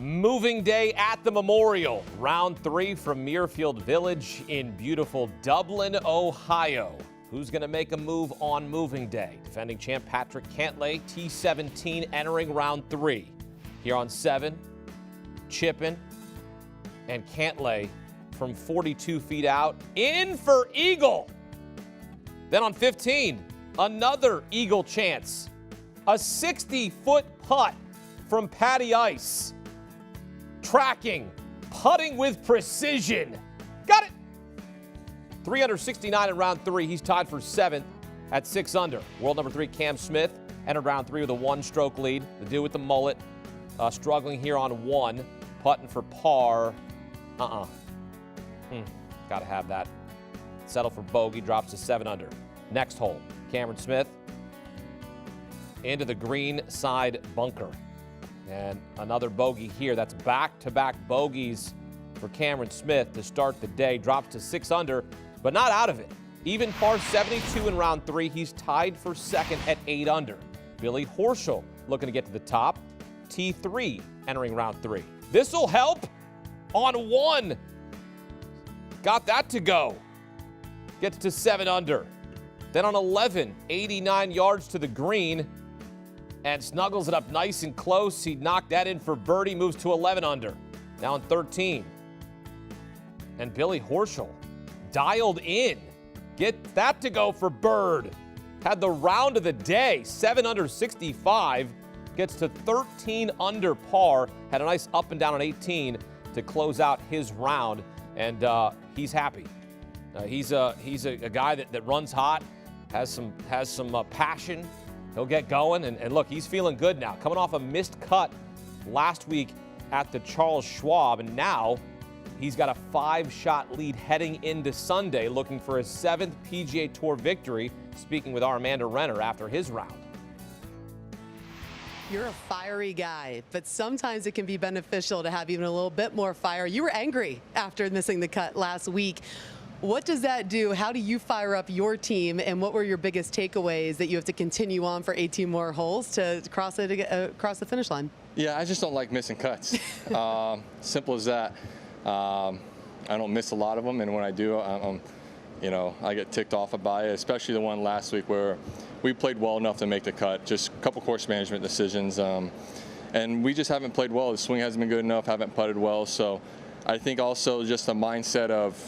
Moving day at the Memorial. Round 3 from Muirfield Village in beautiful Dublin, Ohio. Who's going to make a move on moving day? Defending champ Patrick Cantlay, T17, entering round 3. Here on 7, Chippin and Cantlay from 42 feet out, in for eagle. Then on 15, another eagle chance. A 60-foot putt from Patty Ice. Tracking, putting with precision. Got it. 369 in round 3. He's tied for 7th at 6 under. World number 3, Cam Smith, entered round 3 with a 1-stroke lead. The dude with the mullet struggling here on 1, putting for par. Gotta have that. Settle for bogey, drops to 7 under. Next hole, Cameron Smith into the green side bunker. And another bogey here. That's back-to-back bogeys for Cameron Smith to start the day. Drops to 6 under, but not out of it. Even par 72 in round 3. He's tied for 2nd at 8 under. Billy Horschel looking to get to the top. T3 entering round 3. This'll help on 1. Got that to go. Gets to 7 under. Then on 11, 89 yards to the green, and snuggles it up nice and close. He knocked that in for birdie, moves to 11 under. Now on 13. And Billy Horschel dialed in. Get that to go for bird. Had the round of the day, 7 under 65. Gets to 13 under par. Had a nice up and down on 18 to close out his round, and he's happy. He's a guy that runs hot, has some passion. He'll get going, and look, he's feeling good now. Coming off a missed cut last week at the Charles Schwab, and now he's got a 5-shot lead heading into Sunday, looking for his 7th PGA Tour victory, speaking with our Amanda Renner after his round. You're a fiery guy, but sometimes it can be beneficial to have even a little bit more fire. You were angry after missing the cut last week. What does that do? How do you fire up your team, and what were your biggest takeaways that you have to continue on for 18 more holes to cross the finish line? Yeah, I just don't like missing cuts. Simple as that. I don't miss a lot of them, and when I do, I get ticked off by it, especially the one last week where we played well enough to make the cut. Just a couple course management decisions, and we just haven't played well. The swing hasn't been good enough, haven't putted well. So I think also just a mindset of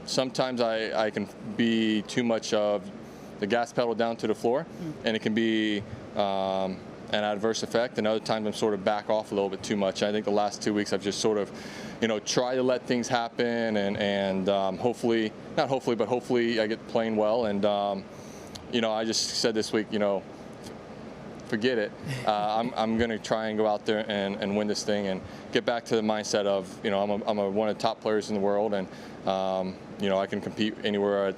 sometimes I can be too much of the gas pedal down to the floor, and it can be an adverse effect. And other times I'm sort of back off a little bit too much. I think the last 2 weeks I've just sort of, try to let things happen, and hopefully I get playing well. And I just said this week, forget it. I'm going to try and go out there and win this thing and get back to the mindset of, I'm one of the top players in the world, and I can compete anywhere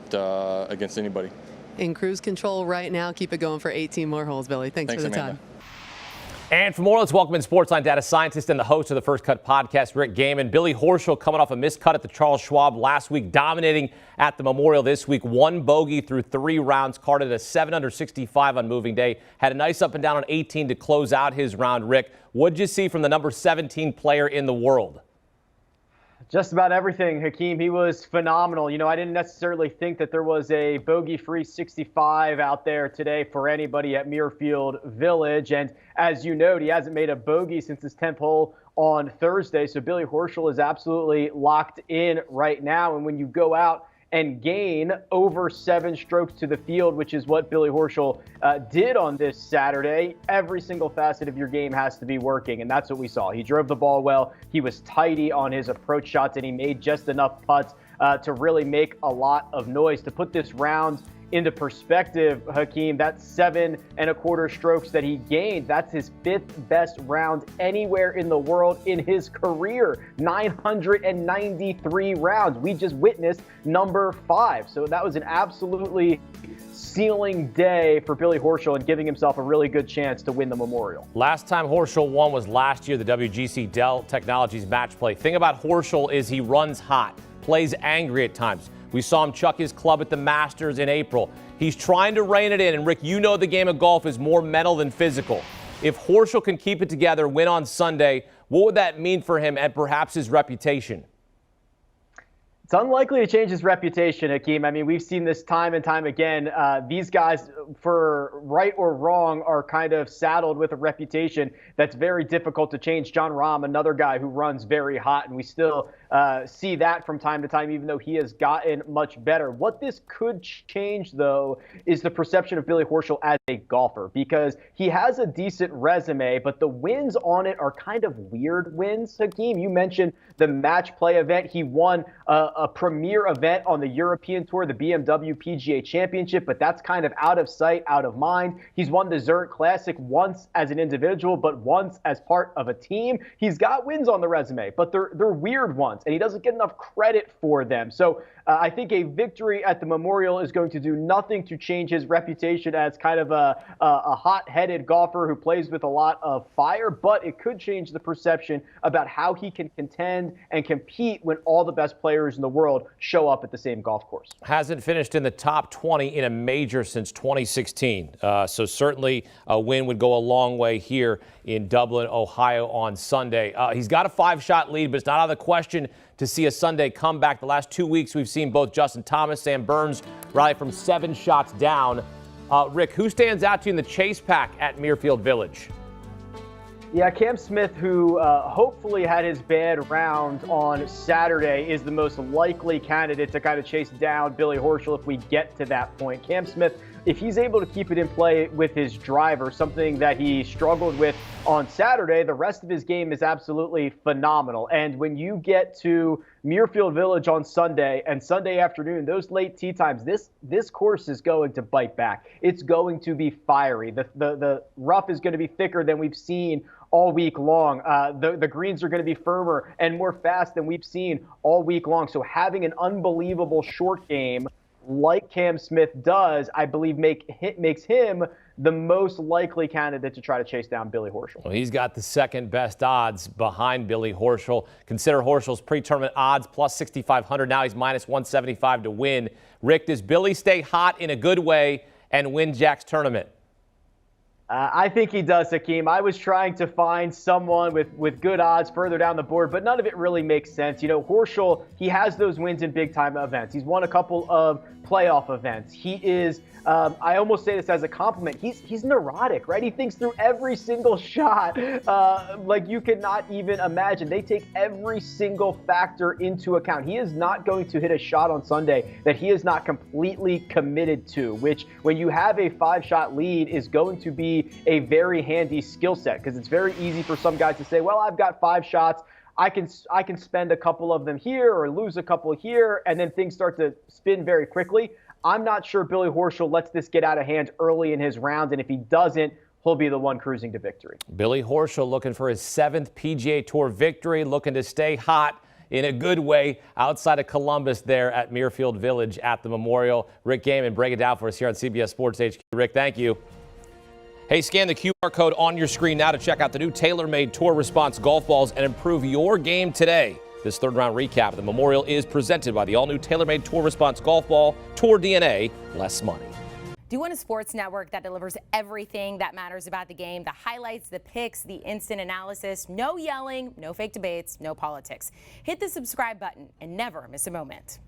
against anybody. In cruise control right now. Keep it going for 18 more holes, Billy. Thanks for the Amanda. time. And for more, let's welcome in Sportsline data scientist and the host of the First Cut podcast, Rick Gehman. Billy Horschel coming off a missed cut at the Charles Schwab last week, dominating at the Memorial this week. 1 bogey through 3 rounds, carded a 7 under 65 on moving day. Had a nice up and down on 18 to close out his round. Rick, what'd you see from the number 17 player in the world? Just about everything, Hakeem. He was phenomenal. I didn't necessarily think that there was a bogey-free 65 out there today for anybody at Muirfield Village. And as you note, he hasn't made a bogey since his 10th hole on Thursday. So Billy Horschel is absolutely locked in right now. And when you go out and gain over 7 strokes to the field, which is what Billy Horschel did on this Saturday, every single facet of your game has to be working, and that's what we saw. He drove the ball well, he was tidy on his approach shots, and he made just enough putts to really make a lot of noise. To put this round into perspective, Hakeem, that's 7 1/4 strokes that he gained. That's his 5th best round anywhere in the world in his career. 993 rounds. We just witnessed number 5. So that was an absolutely ceiling day for Billy Horschel and giving himself a really good chance to win the Memorial. Last time Horschel won was last year, the WGC Dell Technologies match play. Thing about Horschel is he runs hot, plays angry at times. We saw him chuck his club at the Masters in April. He's trying to rein it in, and Rick, you know the game of golf is more mental than physical. If Horschel can keep it together, win on Sunday, What would that mean for him and perhaps his reputation? It's unlikely to change his reputation, Hakeem. I mean, we've seen this time and time again. These guys, for right or wrong, are kind of saddled with a reputation that's very difficult to change. John Rahm, another guy who runs very hot, and we still see that from time to time, even though he has gotten much better. What this could change, though, is the perception of Billy Horschel as a golfer, because he has a decent resume, but the wins on it are kind of weird wins, Hakeem. You mentioned the match play event. He won a premier event on the European Tour, the BMW PGA Championship, but that's kind of out of sight, out of mind. He's won the Zurich Classic once as an individual, but once as part of a team. He's got wins on the resume, but they're weird ones, and he doesn't get enough credit for them. So I think a victory at the Memorial is going to do nothing to change his reputation as kind of a hot-headed golfer who plays with a lot of fire, but it could change the perception about how he can contend and compete when all the best players in the world show up at the same golf course. Hasn't finished in the top 20 in a major since 2016. So certainly a win would go a long way here in Dublin, Ohio on Sunday. He's got a 5-shot lead, but it's not out of the question to see a Sunday comeback. The last 2 weeks, we've seen both Justin Thomas, Sam Burns rally from 7 shots down. Rick, who stands out to you in the chase pack at Muirfield Village? Yeah, Cam Smith, who hopefully had his bad round on Saturday, is the most likely candidate to kind of chase down Billy Horschel if we get to that point. Cam Smith, if he's able to keep it in play with his driver, something that he struggled with on Saturday, the rest of his game is absolutely phenomenal. And when you get to Muirfield Village on Sunday and Sunday afternoon, those late tee times, this course is going to bite back. It's going to be fiery. The rough is going to be thicker than we've seen all week long. The greens are going to be firmer and more fast than we've seen all week long. So having an unbelievable short game like Cam Smith does, I believe makes him the most likely candidate to try to chase down Billy Horschel. Well, he's got the second best odds behind Billy Horschel. Consider Horschel's pre-tournament odds plus 6,500. Now he's minus 175 to win. Rick, does Billy stay hot in a good way and win Jack's tournament? I think he does, Hakeem. I was trying to find someone with good odds further down the board, but none of it really makes sense. You know, Horschel, he has those wins in big-time events. He's won a couple of playoff events. He is, I almost say this as a compliment, he's neurotic, right? He thinks through every single shot like you could not even imagine. They take every single factor into account. He is not going to hit a shot on Sunday that he is not completely committed to, which when you have a 5-shot lead is going to be a very handy skill set, because it's very easy for some guys to say, well, I've got 5 shots. I can spend a couple of them here or lose a couple here, and then things start to spin very quickly. I'm not sure Billy Horschel lets this get out of hand early in his round, and if he doesn't, he'll be the one cruising to victory. Billy Horschel looking for his 7th PGA Tour victory, looking to stay hot in a good way outside of Columbus there at Muirfield Village at the Memorial. Rick Gehman breaking it down for us here on CBS Sports HQ. Rick, thank you. Hey, scan the QR code on your screen now to check out the new tailor-made Tour Response golf balls and improve your game today. This third-round recap of the Memorial is presented by the all-new tailor-made Tour Response golf ball, Tour DNA, less money. Do you want a sports network that delivers everything that matters about the game? The highlights, the picks, the instant analysis, no yelling, no fake debates, no politics. Hit the subscribe button and never miss a moment.